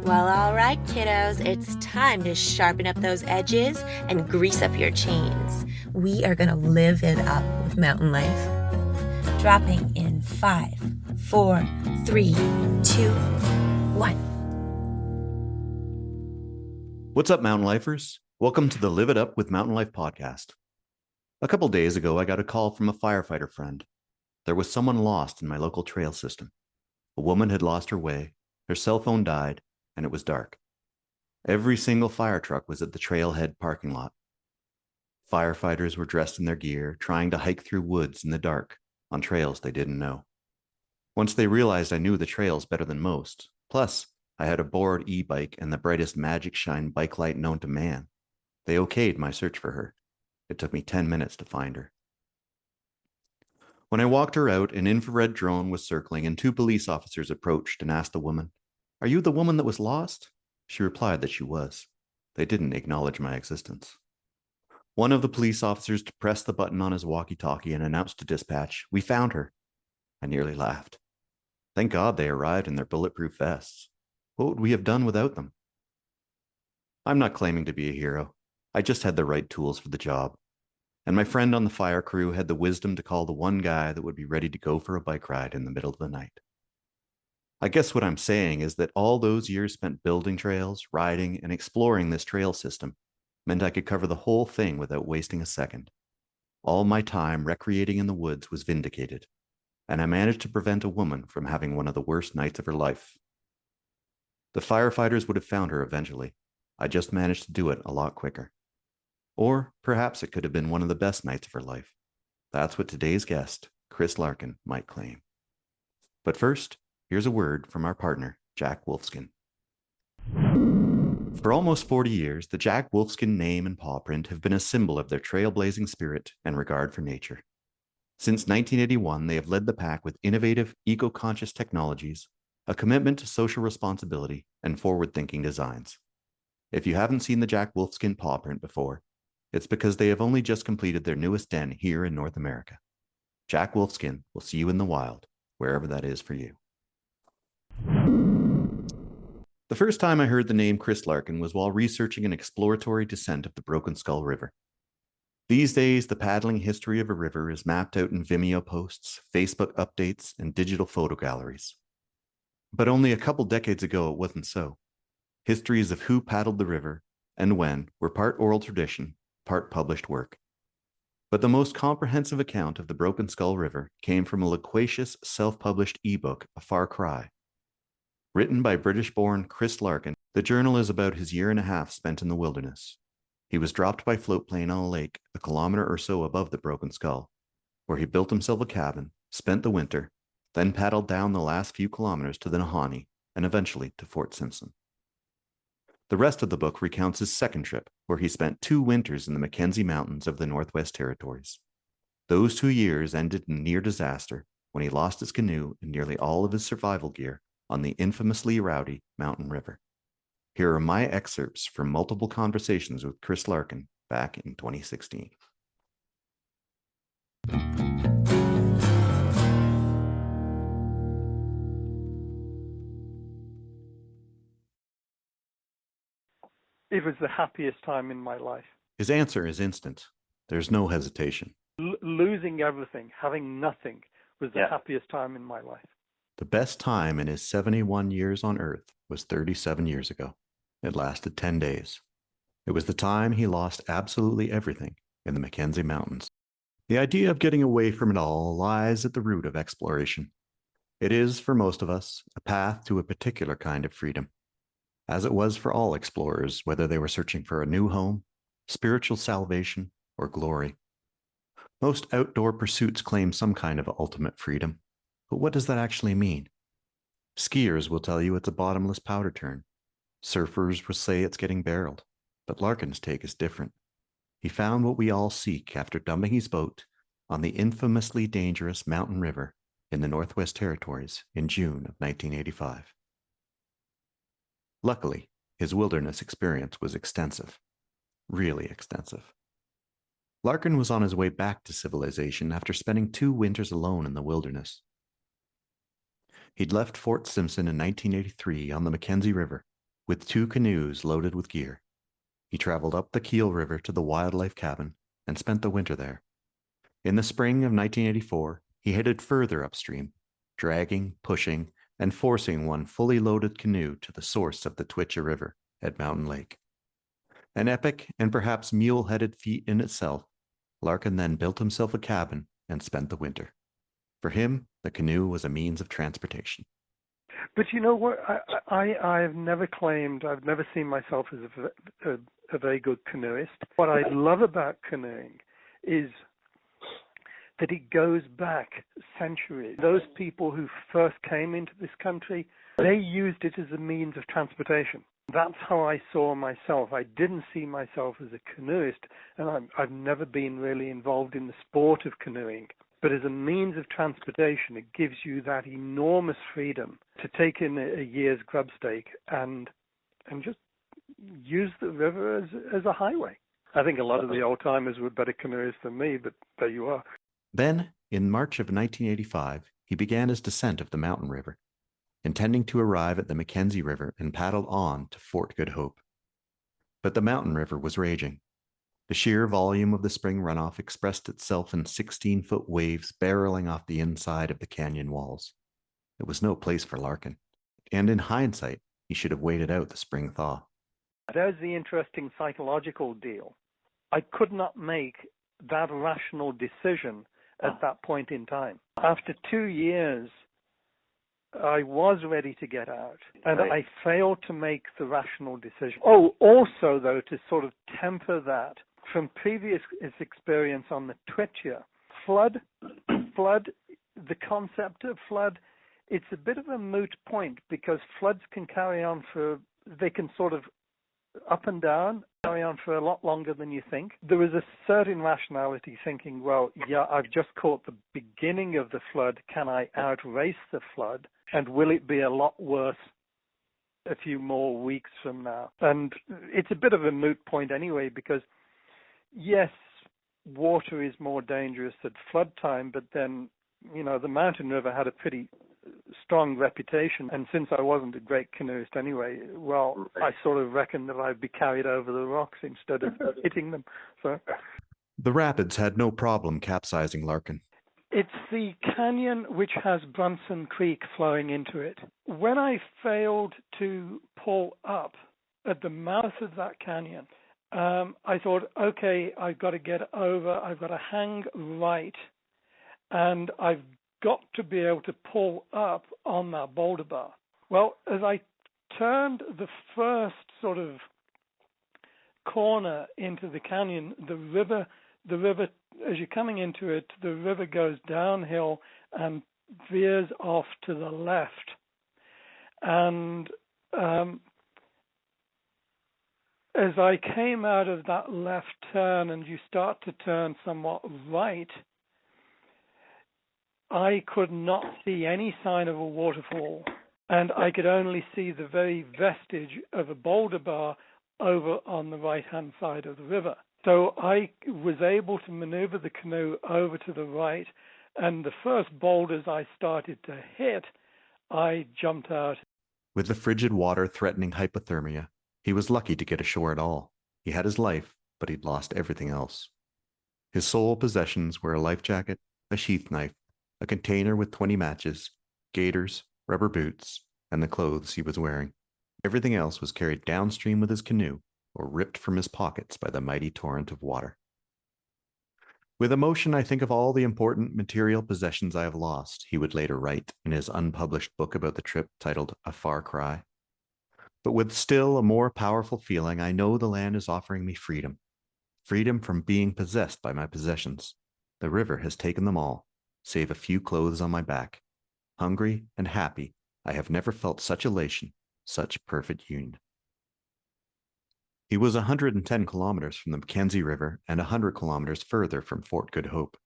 Well, all right, kiddos, it's time to sharpen up those edges and grease up your chains. We are going to live it up with mountain life. Dropping in 5, 4, 3, 2, 1. What's up, mountain lifers? Welcome to the Live It Up with Mountain Life podcast. A couple days ago, I got a call from a firefighter friend. There was someone lost in my local trail system. A woman had lost her way, her cell phone died, and it was dark. Every single fire truck was at the trailhead parking lot. Firefighters were dressed in their gear, trying to hike through woods in the dark on trails they didn't know. Once they realized I knew the trails better than most, plus I had a bored e-bike and the brightest magic shine bike light known to man, they okayed my search for her. It took me 10 minutes to find her. When I walked her out, an infrared drone was circling and 2 police officers approached and asked the woman, "Are you the woman that was lost?" She replied that she was. They didn't acknowledge my existence. One of the police officers pressed the button on his walkie-talkie and announced to dispatch, "We found her." I nearly laughed. Thank God they arrived in their bulletproof vests. What would we have done without them? I'm not claiming to be a hero. I just had the right tools for the job. And my friend on the fire crew had the wisdom to call the one guy that would be ready to go for a bike ride in the middle of the night. I guess what I'm saying is that all those years spent building trails, riding, and exploring this trail system meant I could cover the whole thing without wasting a second. All my time recreating in the woods was vindicated, and I managed to prevent a woman from having one of the worst nights of her life. The firefighters would have found her eventually. I just managed to do it a lot quicker. Or perhaps it could have been one of the best nights of her life. That's what today's guest, Chris Larkin, might claim. But first, here's a word from our partner, Jack Wolfskin. For almost 40 years, the Jack Wolfskin name and paw print have been a symbol of their trailblazing spirit and regard for nature. Since 1981, they have led the pack with innovative, eco-conscious technologies, a commitment to social responsibility, and forward-thinking designs. If you haven't seen the Jack Wolfskin paw print before, it's because they have only just completed their newest den here in North America. Jack Wolfskin will see you in the wild, wherever that is for you. The first time I heard the name Chris Larkin was while researching an exploratory descent of the Broken Skull River. These days, the paddling history of a river is mapped out in Vimeo posts, Facebook updates, and digital photo galleries. But only a couple decades ago, it wasn't so. Histories of who paddled the river and when were part oral tradition, part published work. But the most comprehensive account of the Broken Skull River came from a loquacious, self-published ebook, A Far Cry. Written by British-born Chris Larkin, the journal is about his year and a half spent in the wilderness. He was dropped by float plane on a lake a kilometer or so above the Broken Skull, where he built himself a cabin, spent the winter, then paddled down the last few kilometers to the Nahanni and eventually to Fort Simpson. The rest of the book recounts his second trip, where he spent 2 winters in the Mackenzie Mountains of the Northwest Territories. Those 2 years ended in near disaster when he lost his canoe and nearly all of his survival gear on the infamously rowdy Mountain River. Here are my excerpts from multiple conversations with Chris Larkin back in 2016. It was the happiest time in my life. His answer is instant. There's no hesitation. Losing everything, having nothing, was the happiest time in my life. The best time in his 71 years on Earth was 37 years ago. It lasted 10 days. It was the time he lost absolutely everything in the Mackenzie Mountains. The idea of getting away from it all lies at the root of exploration. It is, for most of us, a path to a particular kind of freedom, as it was for all explorers, whether they were searching for a new home, spiritual salvation, or glory. Most outdoor pursuits claim some kind of ultimate freedom, but what does that actually mean? Skiers will tell you it's a bottomless powder turn. Surfers will say it's getting barreled, but Larkin's take is different. He found what we all seek after dumping his boat on the infamously dangerous Mountain River in the Northwest Territories in June of 1985. Luckily, his wilderness experience was extensive, really extensive. Larkin was on his way back to civilization after spending 2 winters alone in the wilderness. He'd left Fort Simpson in 1983 on the Mackenzie River, With 2 canoes loaded with gear, he traveled up the Keel River to the wildlife cabin and spent the winter there. In the spring of 1984, he headed further upstream, dragging, pushing, and forcing one fully loaded canoe to the source of the Twitcha River at Mountain Lake. An epic and perhaps mule-headed feat in itself, Larkin then built himself a cabin and spent the winter. For him, the canoe was a means of transportation. But you know what? I've never claimed, I've never seen myself as a very good canoeist. What I love about canoeing is that it goes back centuries. Those people who first came into this country, they used it as a means of transportation. That's how I saw myself. I didn't see myself as a canoeist, and I've never been really involved in the sport of canoeing. But as a means of transportation, it gives you that enormous freedom to take in a year's grub stake and just use the river as a highway. I think a lot of the old-timers were better canoeists than me, but there you are. Then, in March of 1985, he began his descent of the Mountain River, intending to arrive at the Mackenzie River and paddle on to Fort Good Hope. But the Mountain River was raging. The sheer volume of the spring runoff expressed itself in 16-foot waves barreling off the inside of the canyon walls. It was no place for Larkin, and in hindsight, he should have waited out the spring thaw. There's the interesting psychological deal. I could not make that rational decision at that point in time. After 2 years, I was ready to get out, and I failed to make the rational decision. Oh, also, though, to sort of temper that, from previous experience on the Twitcha, flood, the concept of flood, it's a bit of a moot point because floods can carry on they can sort of up and down, carry on for a lot longer than you think. There was a certain rationality thinking, well, yeah, I've just caught the beginning of the flood. Can I outrace the flood? And will it be a lot worse a few more weeks from now? And it's a bit of a moot point anyway, because yes, water is more dangerous at flood time, but then, the Mountain River had a pretty strong reputation, and since I wasn't a great canoeist anyway, well, I sort of reckoned that I'd be carried over the rocks instead of hitting them. So the rapids had no problem capsizing Larkin. It's the canyon which has Brunson Creek flowing into it. When I failed to pull up at the mouth of that canyon, I thought, okay, I've got to get over, I've got to hang right, and I've got to be able to pull up on that boulder bar. Well, as I turned the first sort of corner into the canyon, the river, as you're coming into it, the river goes downhill and veers off to the left. And as I came out of that left turn and you start to turn somewhat right, I could not see any sign of a waterfall, and I could only see the very vestige of a boulder bar over on the right-hand side of the river. So I was able to maneuver the canoe over to the right, and the first boulders I started to hit, I jumped out. With the frigid water threatening hypothermia, he was lucky to get ashore at all. He had his life, but he'd lost everything else. His sole possessions were a life jacket, a sheath knife, a container with 20 matches, gaiters, rubber boots, and the clothes he was wearing. Everything else was carried downstream with his canoe or ripped from his pockets by the mighty torrent of water. With emotion, I think of all the important material possessions I have lost, he would later write in his unpublished book about the trip titled A Far Cry. But with still a more powerful feeling, I know the land is offering me freedom. Freedom from being possessed by my possessions. The river has taken them all, save a few clothes on my back. Hungry and happy, I have never felt such elation, such perfect union. He was 110 kilometers from the Mackenzie River and 100 kilometers further from Fort Good Hope.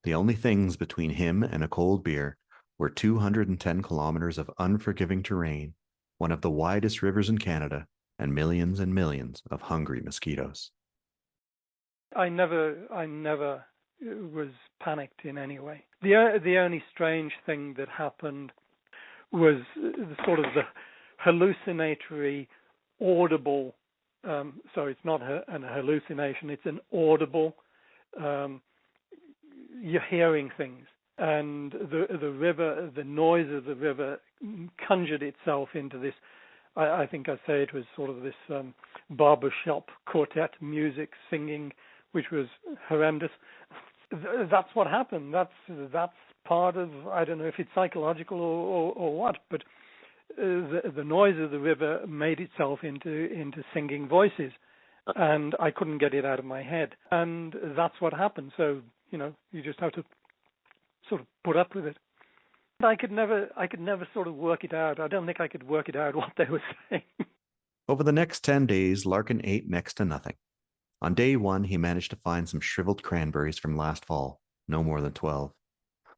The only things between him and a cold beer were 210 kilometers of unforgiving terrain, one of the widest rivers in Canada, and millions of hungry mosquitoes. I never was panicked in any way. The only strange thing that happened was the hallucinatory audible, so it's not an hallucination, it's an audible, you're hearing things. And the river, the noise of the river conjured itself into this, I think I'd say it was sort of this barbershop quartet music singing, which was horrendous. That's what happened. That's part of, I don't know if it's psychological or what, but the noise of the river made itself into singing voices, and I couldn't get it out of my head. And that's what happened. So, you just have to sort of put up with it. I could never sort of work it out. I don't think I could work it out what they were saying. Over the next 10 days, Larkin ate next to nothing. On day 1, he managed to find some shriveled cranberries from last fall, no more than 12.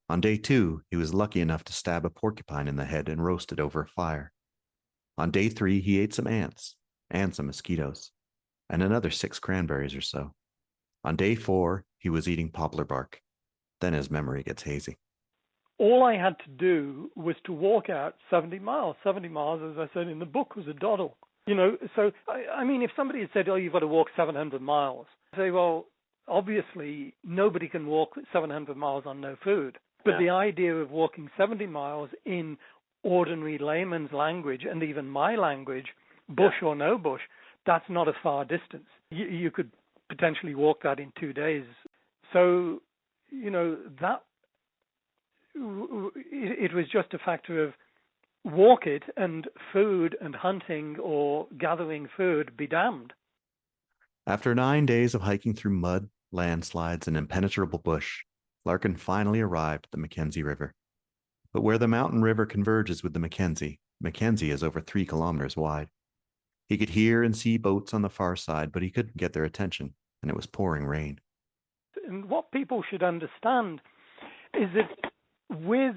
On day 2, he was lucky enough to stab a porcupine in the head and roast it over a fire. On day 3, he ate some ants and some mosquitoes, and another 6 cranberries or so. On day 4, he was eating poplar bark. Then his memory gets hazy. All I had to do was to walk out 70 miles. 70 miles, as I said in the book, was a doddle. So, I mean, if somebody had said, you've got to walk 700 miles, I'd say, well, obviously, nobody can walk 700 miles on no food. But the idea of walking 70 miles in ordinary layman's language, and even my language, bush or no bush, that's not a far distance. You could potentially walk that in 2 days. So, that it was just a factor of walk it, and food and hunting or gathering food be damned. After 9 days of hiking through mud, landslides, and impenetrable bush, Larkin finally arrived at the Mackenzie River. But where the mountain river converges with the Mackenzie is over 3 kilometers wide. He could hear and see boats on the far side, but he couldn't get their attention, and it was pouring rain. And what people should understand is that with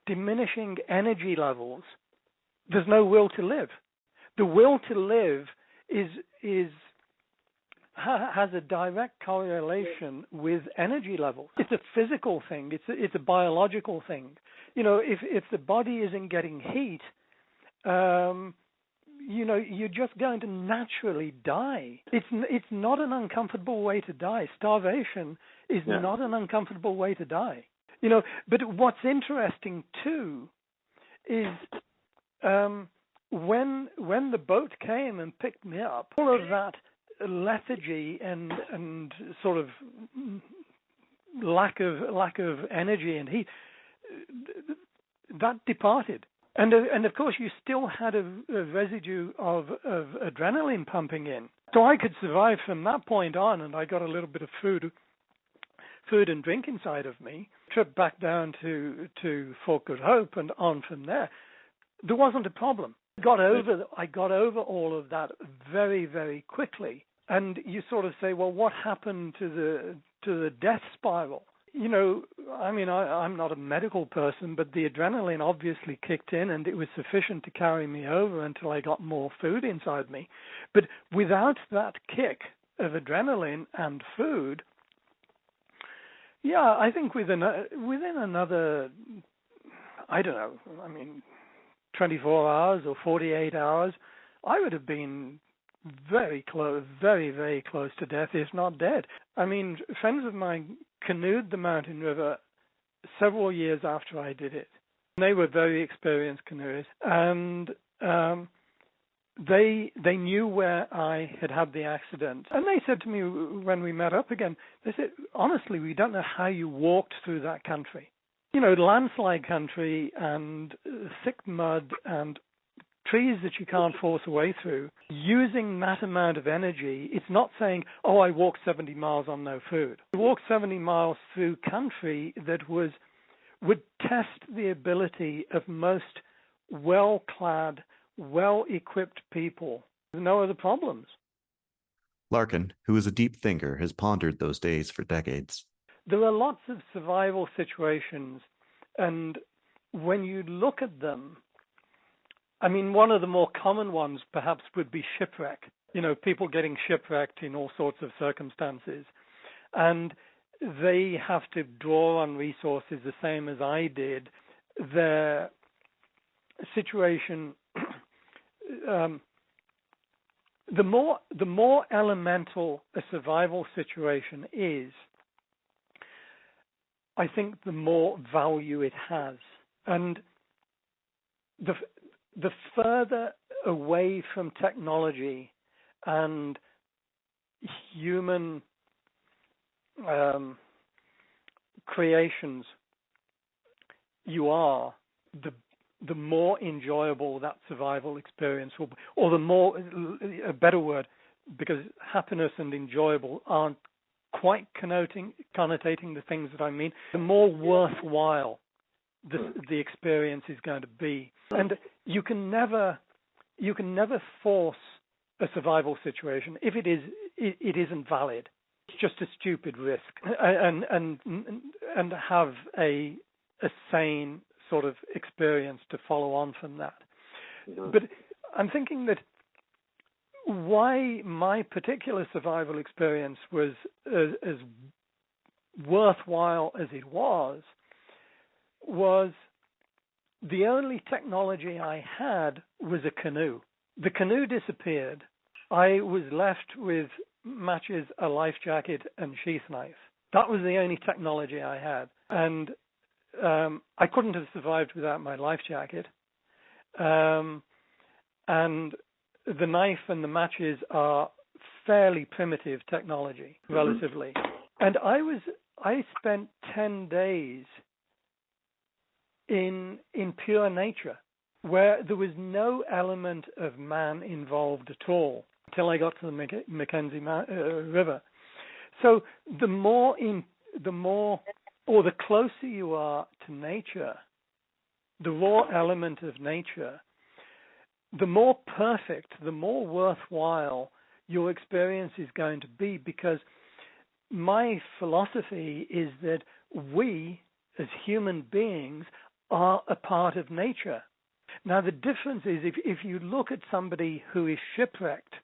diminishing energy levels, there's no will to live. The will to live has a direct correlation with energy levels. It's a physical thing. It's a biological thing. If the body isn't getting heat, you're just going to naturally die. It's not an uncomfortable way to die. Starvation is not an uncomfortable way to die. But what's interesting too is when the boat came and picked me up, all of that lethargy and sort of lack of energy and heat, that departed. And of course, you still had a residue of adrenaline pumping in. So I could survive from that point on, and I got a little bit of food and drink inside of me. Trip back down to Fort Good Hope and on from there. There wasn't a problem. I got over all of that very, very quickly. And you sort of say, well, what happened to the death spiral? I'm not a medical person, but the adrenaline obviously kicked in, and it was sufficient to carry me over until I got more food inside me. But without that kick of adrenaline and food, I think within another, 24 hours or 48 hours, I would have been very close, very, very close to death, if not dead. Friends of mine canoed the mountain river several years after I did it. They were very experienced canoeists, and they knew where I had the accident. And they said to me when we met up again, they said, honestly, we don't know how you walked through that country. Landslide country and thick mud and trees that you can't force a way through. Using that amount of energy, it's not saying, I walked 70 miles on no food. I walked 70 miles through country that would test the ability of most well-clad, well-equipped people with no other problems. Larkin, who is a deep thinker, has pondered those days for decades. There are lots of survival situations, and when you look at them, one of the more common ones perhaps would be shipwreck. People getting shipwrecked in all sorts of circumstances. And they have to draw on resources the same as I did. Their situation the more elemental a survival situation is, I think the more value it has. And the further away from technology and human creations you are, the more enjoyable that survival experience will be, or the more, a better word, because happiness and enjoyable aren't quite connotating the things that I mean, the more worthwhile the experience is going to be. And you can never force a survival situation if it isn't valid. It's just a stupid risk, and have a sane sort of experience to follow on from that. But I'm thinking that why my particular survival experience was as worthwhile as it was the only technology I had was a canoe. The canoe disappeared. I was left with matches, a life jacket, and sheath knife. That was the only technology I had. And I couldn't have survived without my life jacket. And the knife and the matches are fairly primitive technology, relatively. And I spent 10 days in pure nature, where there was no element of man involved at all until I got to the Mackenzie River. So the closer you are to nature, the raw element of nature, the more perfect, the more worthwhile your experience is going to be, because my philosophy is that we, as human beings, are a part of nature. Now, the difference is if you look at somebody who is shipwrecked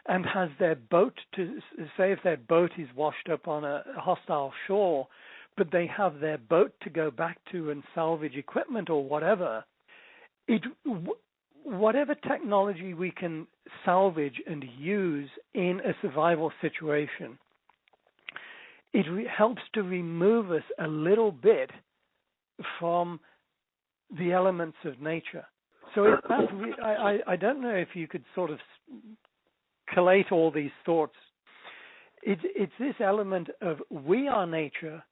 and has their boat, say if their boat is washed up on a hostile shore, but they have their boat to go back to and salvage equipment or whatever, whatever technology we can salvage and use in a survival situation, it helps to remove us a little bit from the elements of nature. So I don't know if you could sort of collate all these thoughts. It's this element of we are nature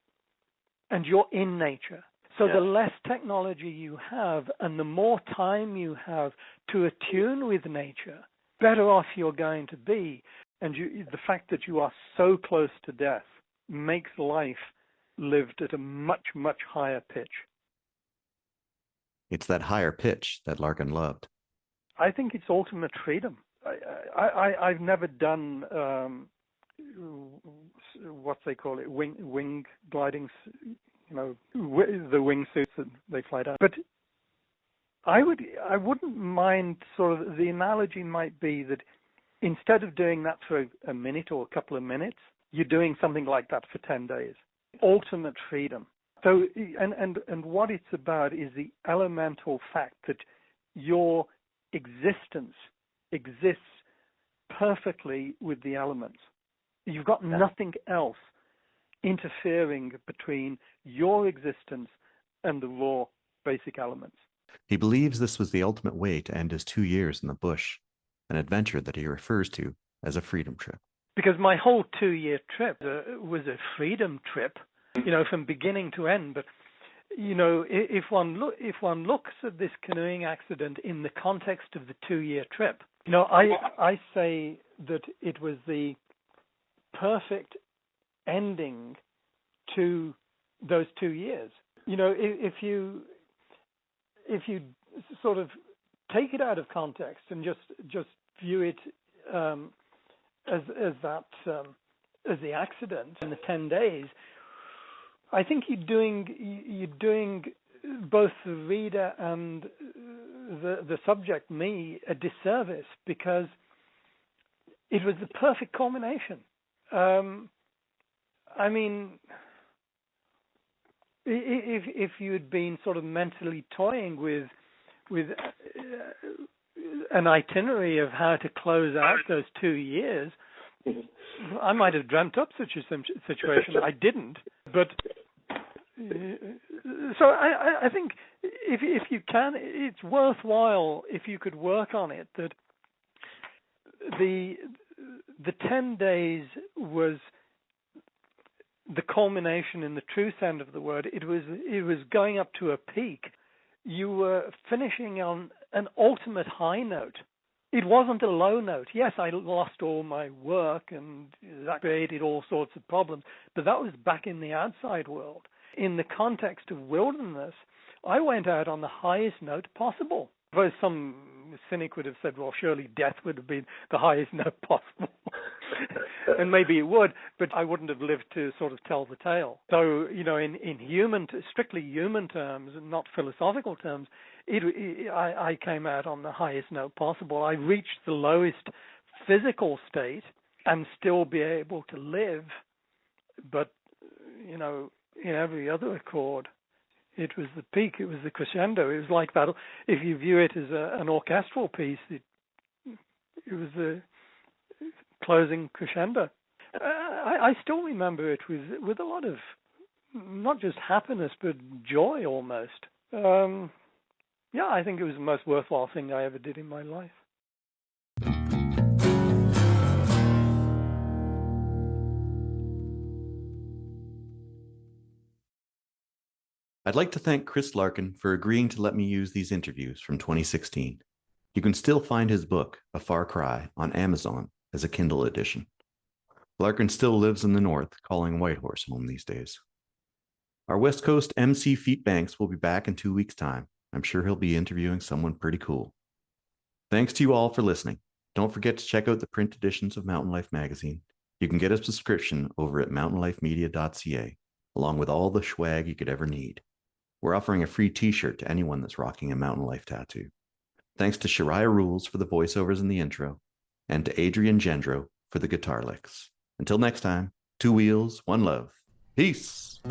and you're in nature. So the less technology you have and the more time you have to attune with nature, better off you're going to be. And the fact that you are so close to death makes life lived at a much, much higher pitch. It's that higher pitch that Larkin loved. I think it's ultimate freedom. I've never done what they call it, wing gliding, the wingsuits that they fly down. But I wouldn't mind, sort of, the analogy might be that instead of doing that for a minute or a couple of minutes, you're doing something like that for 10 days. Ultimate freedom. So, and what it's about is the elemental fact that your existence exists perfectly with the elements. You've got nothing else interfering between your existence and the raw basic elements. He believes this was the ultimate way to end his 2 years in the bush, an adventure that he refers to as a freedom trip. Because my whole 2-year trip was a freedom trip, from beginning to end. But, if one looks at this canoeing accident in the context of the 2-year trip, I say that it was the perfect ending to those 2 years. If you sort of take it out of context and just view it as the accident in the 10 days, I think you're doing both the reader and the subject, me, a disservice, because it was the perfect culmination. If you had been sort of mentally toying with an itinerary of how to close out those 2 years, I might have dreamt up such a situation. I didn't, but so I think if you can, it's worthwhile if you could work on it. That the 10 days was the culmination in the true sense of the word. It was going up to a peak. You were finishing on an ultimate high note. It wasn't a low note. Yes, I lost all my work and that created all sorts of problems, but that was back in the outside world. In the context of wilderness, I went out on the highest note possible. Though some cynic would have said, well, surely death would have been the highest note possible. And maybe it would, but I wouldn't have lived to sort of tell the tale. So, in strictly human terms, and not philosophical terms, I came out on the highest note possible. I reached the lowest physical state and still be able to live, but, in every other accord, it was the peak, it was the crescendo. It was like that. If you view it as an orchestral piece, it was the closing crescendo. I still remember it with a lot of not just happiness, but joy almost. I think it was the most worthwhile thing I ever did in my life. I'd like to thank Chris Larkin for agreeing to let me use these interviews from 2016. You can still find his book, A Far Cry, on Amazon as a Kindle edition. Larkin still lives in the north, calling Whitehorse home these days. Our West Coast MC Feet Banks will be back in 2 weeks' time. I'm sure he'll be interviewing someone pretty cool. Thanks to you all for listening. Don't forget to check out the print editions of Mountain Life magazine. You can get a subscription over at mountainlifemedia.ca, along with all the swag you could ever need. We're offering a free t-shirt to anyone that's rocking a Mountain Life tattoo. Thanks to Shariah Rules for the voiceovers in the intro, and to Adrian Gendro for the guitar licks. Until next time, 2 wheels, 1 love. Peace!